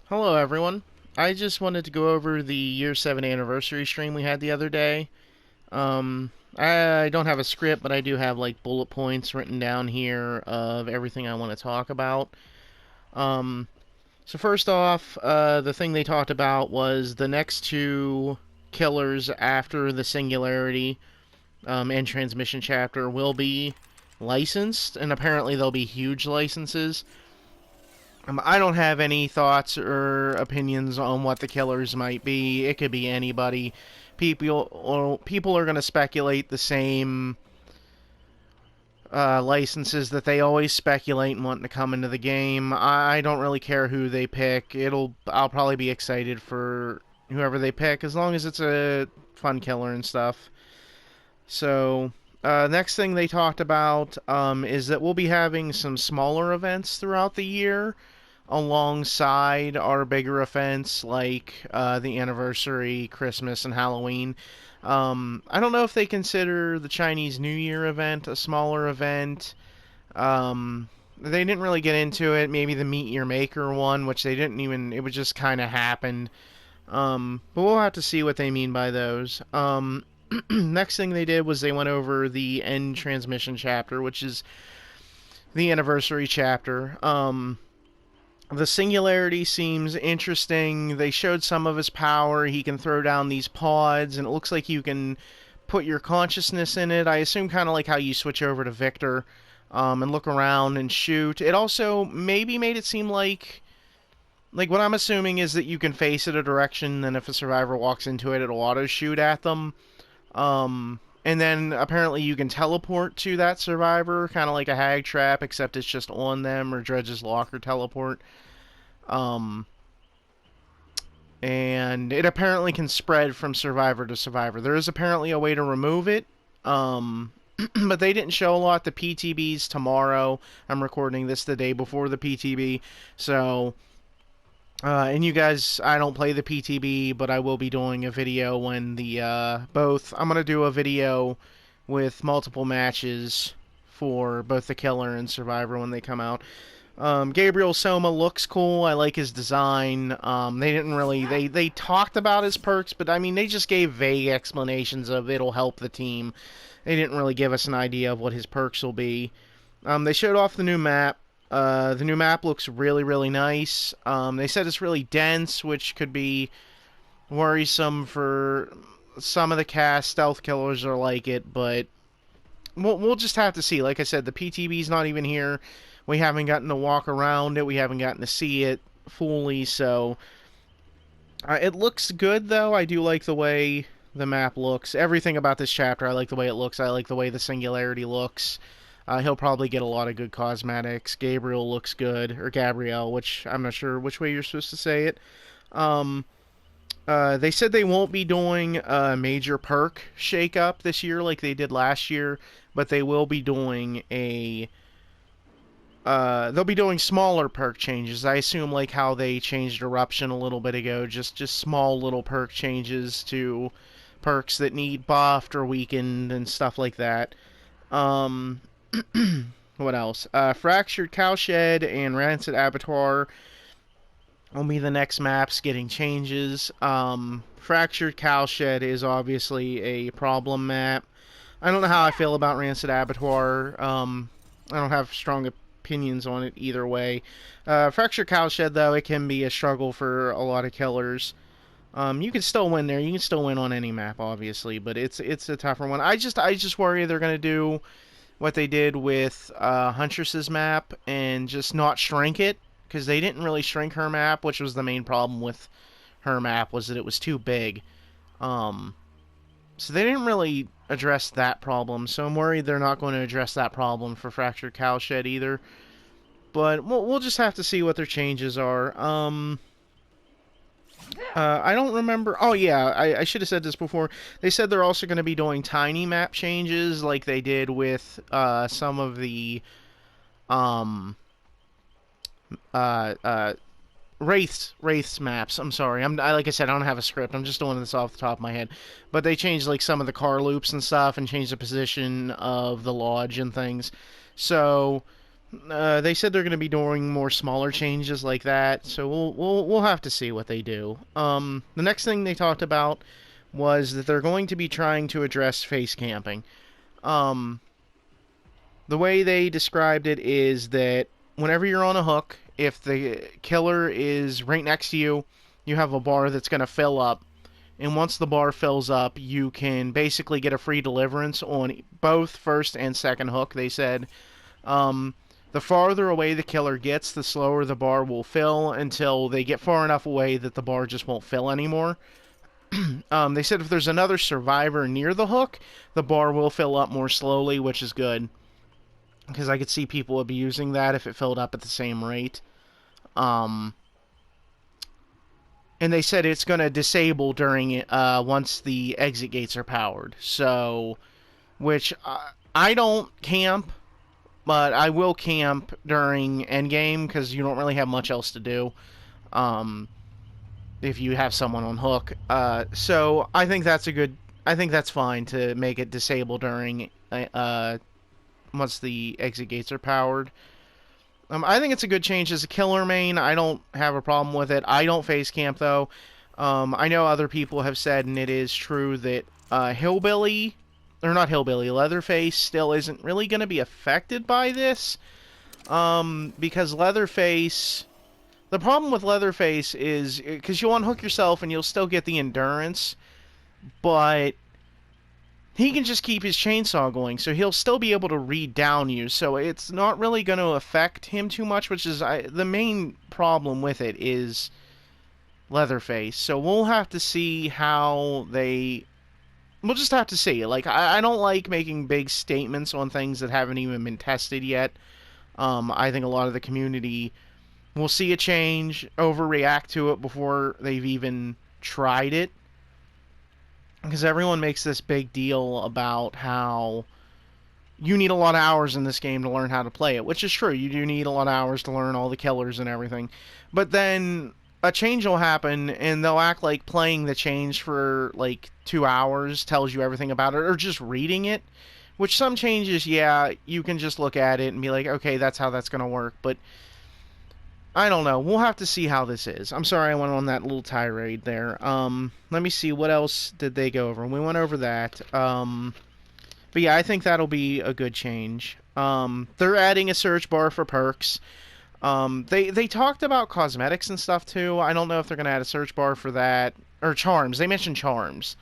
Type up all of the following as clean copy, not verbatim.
Hello, everyone. I just wanted to go over the year 7 anniversary stream we had the other day. I don't have a script, but I do have like bullet points written down here of everything I want to talk about. Um, so first off, the thing they talked about was the next two killers after the Singularity and Transmission chapter will be licensed, and apparently they'll be huge licenses. I don't have any thoughts or opinions on what the killers might be. It could be anybody. People are going to speculate the same licenses that they always speculate and want to come into the game. I don't really care who they pick. I'll probably be excited for whoever they pick as long as it's a fun killer and stuff. So next thing they talked about is that we'll be having some smaller events throughout the year alongside our bigger events like the anniversary, Christmas, and Halloween. I don't know if they consider the Chinese New Year event a smaller event. They didn't really get into it. Maybe the Meet Your Maker one, which they didn't even, it was just kind of happened. But we'll have to see what they mean by those. Next thing they did was they went over the end transmission chapter, which is the anniversary chapter. The Singularity seems interesting. They showed some of his power. He can throw down these pods, and it looks like you can put your consciousness in it. I assume kind of like how you switch over to Victor and look around and shoot. It also maybe made it seem like what I'm assuming is that you can face it a direction, and if a survivor walks into it, it'll auto shoot at them. And then apparently you can teleport to that survivor, kind of like a hag trap, except it's just on them, or Dredge's locker teleport. Um, and it apparently can spread from survivor to survivor. There is apparently a way to remove it. But they didn't show a lot. The PTB's tomorrow. I'm recording this the day before the PTB, so. And you guys, I don't play the PTB, but I will be doing a video when both. I'm gonna do a video with multiple matches for both the Killer and Survivor when they come out. Gabriel Soma looks cool. I like his design. They didn't really they talked about his perks, but I mean they just gave vague explanations of it'll help the team. They didn't really give us an idea of what his perks will be. They showed off the new map. The new map looks really, really nice. They said it's really dense, which could be worrisome for some of the cast. Stealth killers are like it, but we'll just have to see. Like I said, the PTB's not even here. We haven't gotten to walk around it. We haven't gotten to see it fully, so it looks good, though. I do like the way the map looks. Everything about this chapter, I like the way it looks. I like the way the Singularity looks. He'll probably get a lot of good cosmetics. Gabriel looks good, or Gabrielle, which I'm not sure which way you're supposed to say it. They said they won't be doing a major perk shakeup this year like they did last year, but they will be doing they'll be doing smaller perk changes. I assume like how they changed Eruption a little bit ago, just small little perk changes to perks that need buffed or weakened and stuff like that. Um, what else? Fractured Cowshed and Rancid Abattoir will be the next maps getting changes. Fractured Cowshed is obviously a problem map. I don't know how I feel about Rancid Abattoir. I don't have strong opinions on it either way. Fractured Cowshed, though, it can be a struggle for a lot of killers. You can still win there. You can still win on any map, obviously, but it's a tougher one. I just worry they're gonna do what they did with Huntress's map and just not shrink it, because they didn't really shrink her map, which was the main problem with her map, was that it was too big. So they didn't really address that problem, so I'm worried they're not going to address that problem for Fractured Cowshed either. But we'll just have to see what their changes are. I don't remember. Oh, yeah, I should have said this before. They said they're also going to be doing tiny map changes like they did with some of the uh, uh, Wraiths maps. I'm sorry. Like I said, I don't have a script. I'm just doing this off the top of my head. But they changed like some of the car loops and stuff and changed the position of the lodge and things. So They said they're going to be doing more smaller changes like that, so we'll have to see what they do. The next thing they talked about was that they're going to be trying to address face camping. Um, the way they described it is that whenever you're on a hook, if the killer is right next to you, you have a bar that's going to fill up. And once the bar fills up, you can basically get a free deliverance on both first and second hook, they said. Um, the farther away the killer gets, the slower the bar will fill until they get far enough away that the bar just won't fill anymore. They said if there's another survivor near the hook, the bar will fill up more slowly, which is good. Because I could see people abusing that if it filled up at the same rate. Um, and they said it's going to disable during once the exit gates are powered. So, which I don't camp, but I will camp during endgame because you don't really have much else to do. If you have someone on hook, so I think that's a good. I think that's fine to make it disable during once the exit gates are powered. I think it's a good change as a killer main. I don't have a problem with it. I don't face camp though. I know other people have said, and it is true, that Hillbilly, or not Hillbilly, Leatherface still isn't really going to be affected by this. Because Leatherface, the problem with Leatherface is, because you'll unhook yourself and you'll still get the endurance, but he can just keep his chainsaw going, so he'll still be able to read down you, so it's not really going to affect him too much, which is the main problem with it is Leatherface. So we'll have to see how they... We'll just have to see. Like, I don't like making big statements on things that haven't even been tested yet. I think a lot of the community will see a change, overreact to it before they've even tried it. Because everyone makes this big deal about how you need a lot of hours in this game to learn how to play it, which is true. You do need a lot of hours to learn all the killers and everything. But then a change will happen, and they'll act like playing the change for like 2 hours tells you everything about it, or just reading it. Which some changes, yeah, you can just look at it and be like, okay, that's how that's going to work. But I don't know. We'll have to see how this is. I'm sorry I went on that little tirade there. Let me see. What else did they go over? We went over that. But yeah, I think that'll be a good change. They're adding a search bar for perks. They talked about cosmetics and stuff too. I don't know if they're gonna add a search bar for that, or charms. They mentioned charms.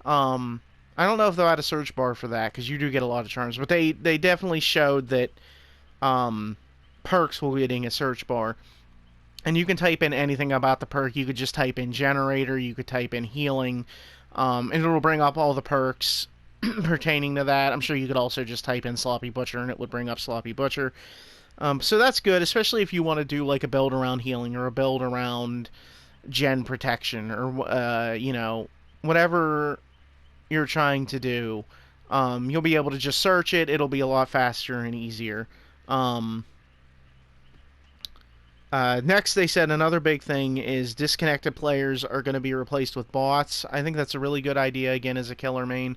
I don't know if they'll add a search bar for that because you do get a lot of charms. But they definitely showed that perks will be getting a search bar. And you can type in anything about the perk. You could just type in generator. You could type in healing. And it'll bring up all the perks pertaining to that. I'm sure you could also just type in Sloppy Butcher and it would bring up Sloppy Butcher. So that's good, especially if you want to do like a build around healing or a build around gen protection or, whatever you're trying to do. You'll be able to just search it. It'll be a lot faster and easier. Next, they said another big thing is disconnected players are going to be replaced with bots. I think that's a really good idea, again, as a killer main.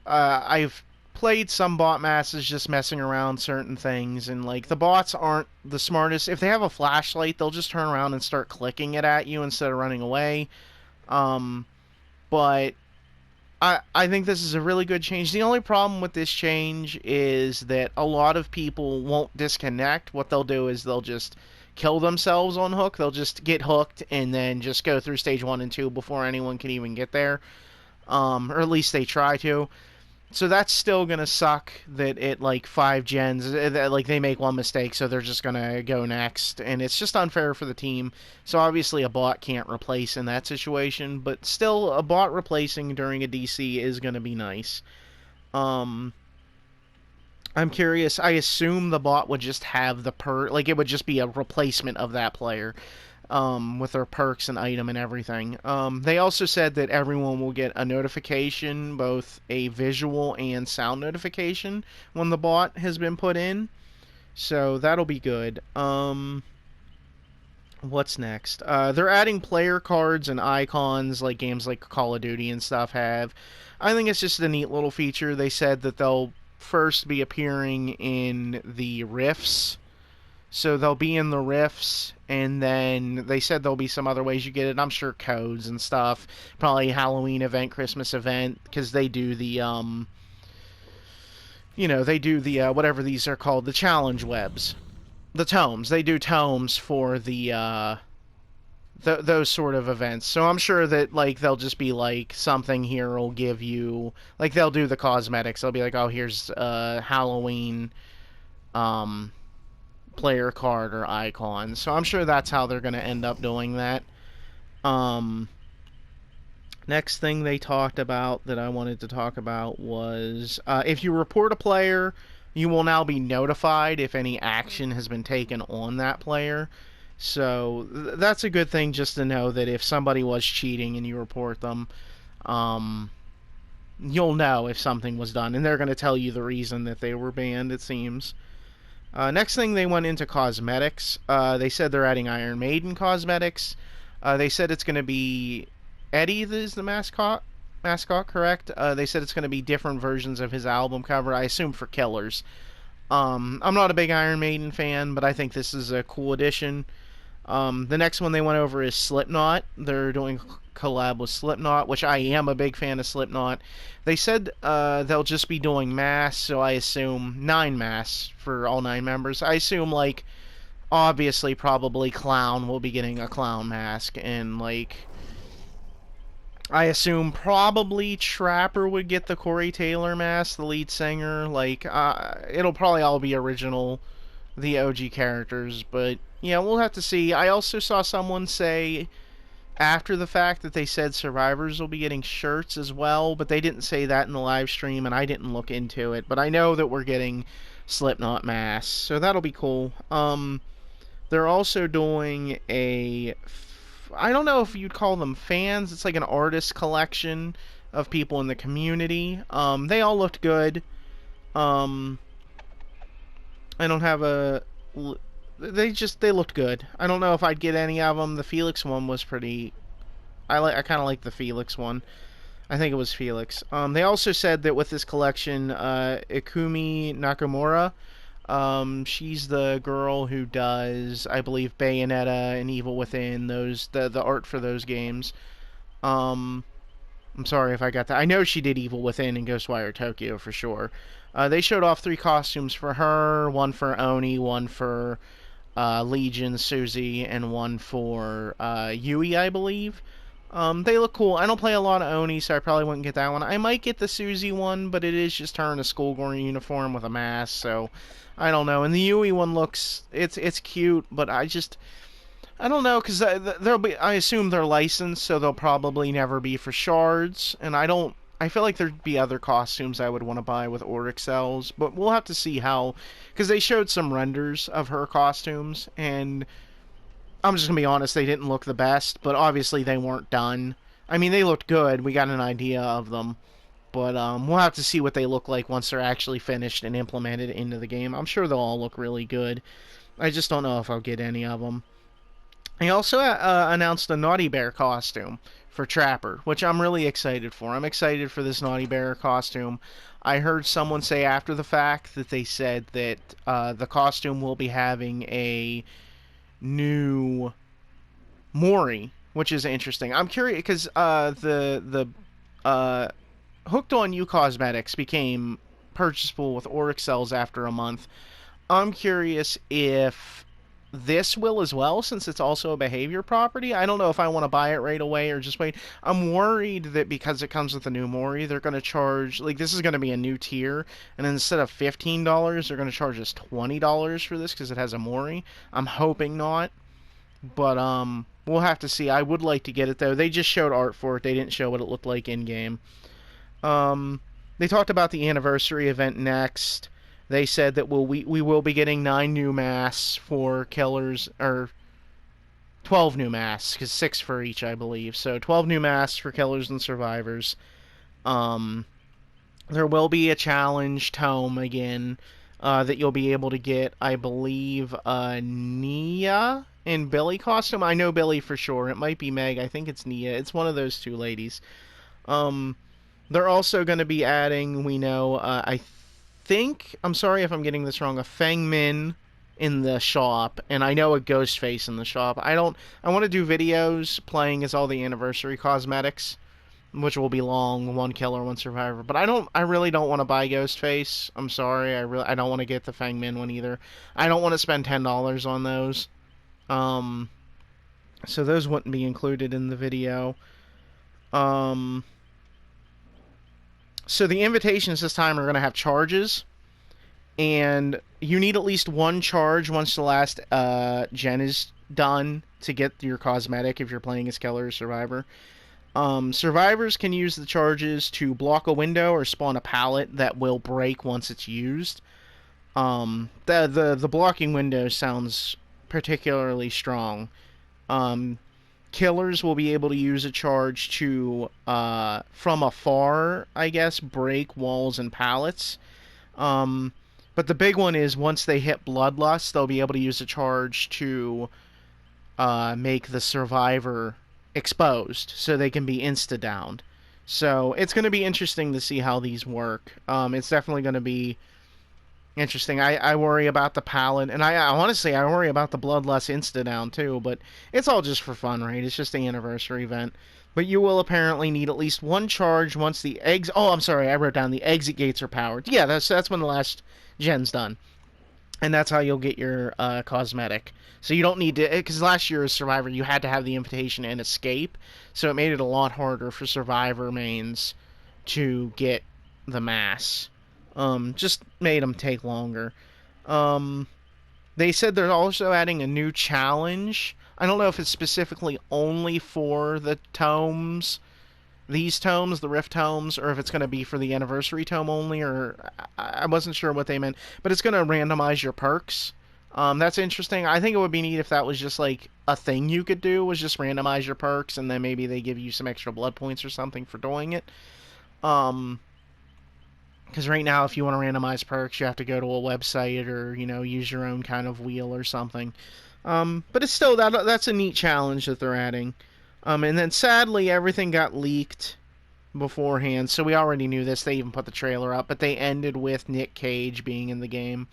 I've played some bot masses just messing around certain things, and like the bots aren't the smartest. If they have a flashlight, they'll just turn around and start clicking it at you instead of running away. But I think this is a really good change. The only problem with this change is that a lot of people won't disconnect. What they'll do is they'll just kill themselves on hook. They'll just get hooked and then just go through stage 1 and 2 before anyone can even get there. Or at least they try to. So that's still gonna suck that it like 5 gens, like they make one mistake, so they're just gonna go next, and it's just unfair for the team. So obviously a bot can't replace in that situation, but still a bot replacing during a DC is gonna be nice. I'm curious. I assume the bot would just have the like it would just be a replacement of that player. With their perks and item and everything. They also said that everyone will get a notification, both a visual and sound notification, when the bot has been put in. So that'll be good. What's next? They're adding player cards and icons like games like Call of Duty and stuff have. I think it's just a neat little feature. They said that they'll first be appearing in the rifts. So they'll be in the rifts, and then they said there'll be some other ways you get it. I'm sure codes and stuff. Probably Halloween event, Christmas event, because they do the they do the whatever these are called, the challenge webs, the tomes. They do tomes for the those sort of events. So I'm sure that like they'll just be like something here will give you like they'll do the cosmetics. They'll be like, oh, here's Halloween player card or icon. So I'm sure that's how they're going to end up doing that. Next thing they talked about that I wanted to talk about was if you report a player, you will now be notified if any action has been taken on that player. So that's a good thing just to know that if somebody was cheating and you report them, you'll know if something was done, and they're going to tell you the reason that they were banned, it seems. Next thing, they went into cosmetics. They said they're adding Iron Maiden cosmetics. They said it's going to be Eddie that is the mascot, correct? They said it's going to be different versions of his album cover, I assume for Killers. I'm not a big Iron Maiden fan, but I think this is a cool addition. The next one they went over is Slipknot. They're doing collab with Slipknot, which I am a big fan of Slipknot. They said they'll just be doing masks, so I assume 9 masks for all 9 members. I assume, like, obviously, probably Clown will be getting a clown mask, and, like, I assume probably Trapper would get the Corey Taylor mask, the lead singer. Like, it'll probably all be original, the OG characters, but yeah, we'll have to see. I also saw someone say after the fact that they said survivors will be getting shirts as well, but they didn't say that in the live stream, and I didn't look into it. But I know that we're getting Slipknot masks, so that'll be cool. They're also doing I don't know if you'd call them fans. It's like an artist collection of people in the community. They all looked good. I don't have a... They looked good. I don't know if I'd get any of them. The Felix one was pretty... I kind of like the Felix one. I think it was Felix. They also said that with this collection, Ikumi Nakamura, she's the girl who does, I believe, Bayonetta and Evil Within, the art for those games. I'm sorry if I got that. I know she did Evil Within and Ghostwire Tokyo for sure. They showed off 3 costumes for her, one for Oni, one for Legion, Susie, and one for Yui, I believe. They look cool. I don't play a lot of Oni, so I probably wouldn't get that one. I might get the Susie one, but it is just her in a schoolgirl uniform with a mask, so I don't know. And the Yui one looks, it's cute, but I don't know, because I assume they're licensed, so they'll probably never be for shards, and I feel like there'd be other costumes I would want to buy with Oryx cells, but we'll have to see how, because they showed some renders of her costumes, and I'm just going to be honest, they didn't look the best, but obviously they weren't done. I mean, they looked good, we got an idea of them, but we'll have to see what they look like once they're actually finished and implemented into the game. I'm sure they'll all look really good. I just don't know if I'll get any of them. He also announced a Naughty Bear costume for Trapper, which I'm really excited for. I'm excited for this Naughty Bear costume. I heard someone say after the fact that they said that the costume will be having a new Mori, which is interesting. I'm curious because the Hooked on You cosmetics became purchasable with Oryx cells after a month. I'm curious if this will as well, since it's also a behavior property. I don't know if I want to buy it right away or just wait. I'm worried that because it comes with a new Mori, they're going to charge, like, this is going to be a new tier, and instead of $15, they're going to charge us $20 for this because it has a Mori. I'm hoping not, but we'll have to see. I would like to get it, though. They just showed art for it. They didn't show what it looked like in-game. They talked about the anniversary event next. They said that we will be getting 9 new masks for Killers, or 12 new masks, because 6 for each, I believe. So 12 new masks for Killers and Survivors. There will be a challenge tome again that you'll be able to get, I believe, Nia in Billy costume. I know Billy for sure. It might be Meg. I think it's Nia. It's one of those 2 ladies. They're also going to be adding, we know, I think, I'm sorry if I'm getting this wrong, a Feng Min in the shop, and I know a Ghostface in the shop. I want to do videos playing as all the anniversary cosmetics, which will be long, one killer, one survivor. But I really don't want to buy Ghostface. I'm sorry, I don't want to get the Feng Min one either. I don't want to spend $10 on those. So those wouldn't be included in the video. So the invitations this time are going to have charges, and you need at least one charge once the last gen is done to get your cosmetic if you're playing as killer or survivor. Survivors can use the charges to block a window or spawn a pallet that will break once it's used. The blocking window sounds particularly strong. Killers will be able to use a charge to, from afar, I guess, break walls and pallets. But the big one is once they hit Bloodlust, they'll be able to use a charge to make the survivor exposed, so they can be insta-downed. So it's going to be interesting to see how these work. It's definitely going to be interesting. I worry about the pallet, and I honestly I worry about the Bloodlust insta-down too, but it's all just for fun, right? It's just the anniversary event. But you will apparently need at least one charge once the eggs... Oh, I'm sorry, I wrote down the exit gates are powered. Yeah, that's when the last gen's done. And that's how you'll get your cosmetic. So you don't need to... Because last year as Survivor, you had to have the invitation and escape, so it made it a lot harder for Survivor mains to get the mass. Just made them take longer. They said they're also adding a new challenge. I don't know if it's specifically only for the tomes, these tomes, the Rift tomes, or if it's going to be for the anniversary tome only, or I wasn't sure what they meant. But it's going to randomize your perks. That's interesting. I think it would be neat if that was just like a thing you could do, was just randomize your perks, and then maybe they give you some extra blood points or something for doing it. Because right now, if you want to randomize perks, you have to go to a website or, use your own kind of wheel or something. But it's still, that's a neat challenge that they're adding. And then sadly, everything got leaked beforehand, so we already knew this. They even put the trailer up, but they ended with Nick Cage being in the game.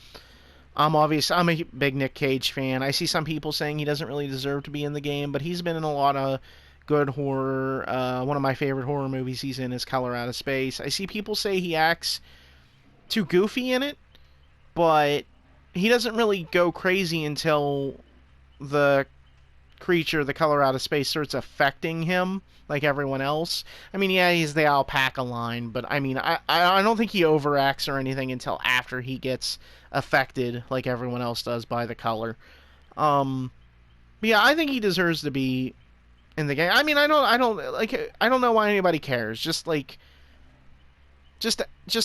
I'm a big Nick Cage fan. I see some people saying he doesn't really deserve to be in the game, but he's been in a lot of good horror. One of my favorite horror movies he's in is Color Out of Space. I see people say he acts too goofy in it, but he doesn't really go crazy until the creature, the Color Out of Space, starts affecting him like everyone else. I mean, yeah, he's the alpaca line, but I mean, I don't think he overacts or anything until after he gets affected like everyone else does by the color. But yeah, I think he deserves to be in the game. I mean, I don't know why anybody cares. Just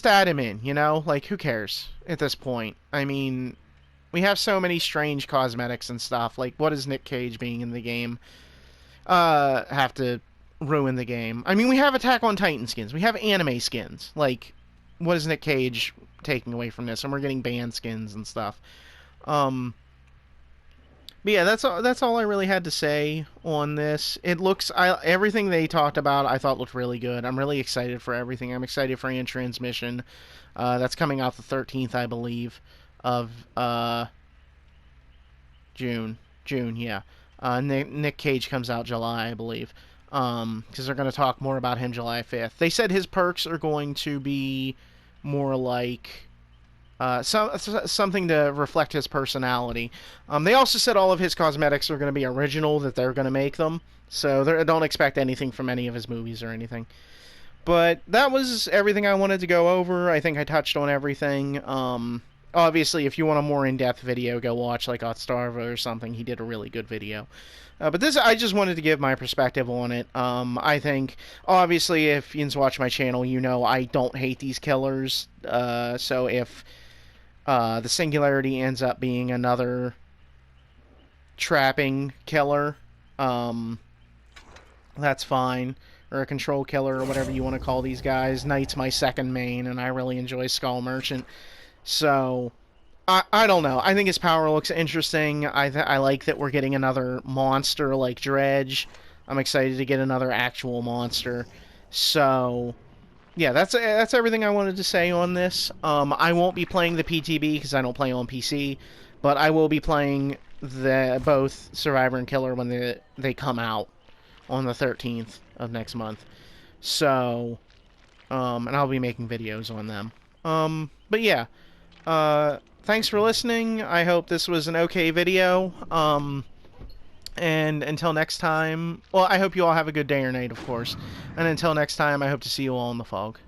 add him in, Like, who cares at this point? I mean, we have so many strange cosmetics and stuff. Like, what does Nick Cage being in the game have to ruin the game? I mean, we have Attack on Titan skins. We have anime skins. Like, what is Nick Cage taking away from this? And we're getting band skins and stuff. But yeah, that's all I really had to say on this. It looks, everything they talked about I thought looked really good. I'm really excited for everything. I'm excited for Alien Transmission. That's coming out the 13th, I believe, of June. June, yeah. Nick Cage comes out July, I believe. Because they're going to talk more about him July 5th. They said his perks are going to be more like... something to reflect his personality. They also said all of his cosmetics are going to be original, that they're going to make them. So don't expect anything from any of his movies or anything. But that was everything I wanted to go over. I think I touched on everything. Obviously, if you want a more in-depth video, go watch like Otstarva or something. He did a really good video. But this, I just wanted to give my perspective on it. I think, obviously, if you watch my channel, I don't hate these killers. So if... the Singularity ends up being another trapping killer, that's fine. Or a control killer, or whatever you want to call these guys. Knight's my second main, and I really enjoy Skull Merchant. So, I don't know. I think his power looks interesting. I like that we're getting another monster like Dredge. I'm excited to get another actual monster. So... yeah, that's everything I wanted to say on this. I won't be playing the PTB because I don't play on PC, but I will be playing both Survivor and Killer when they come out on the 13th of next month. So, and I'll be making videos on them. But yeah, thanks for listening. I hope this was an okay video. And until next time, well, I hope you all have a good day or night, of course. And until next time, I hope to see you all in the fog.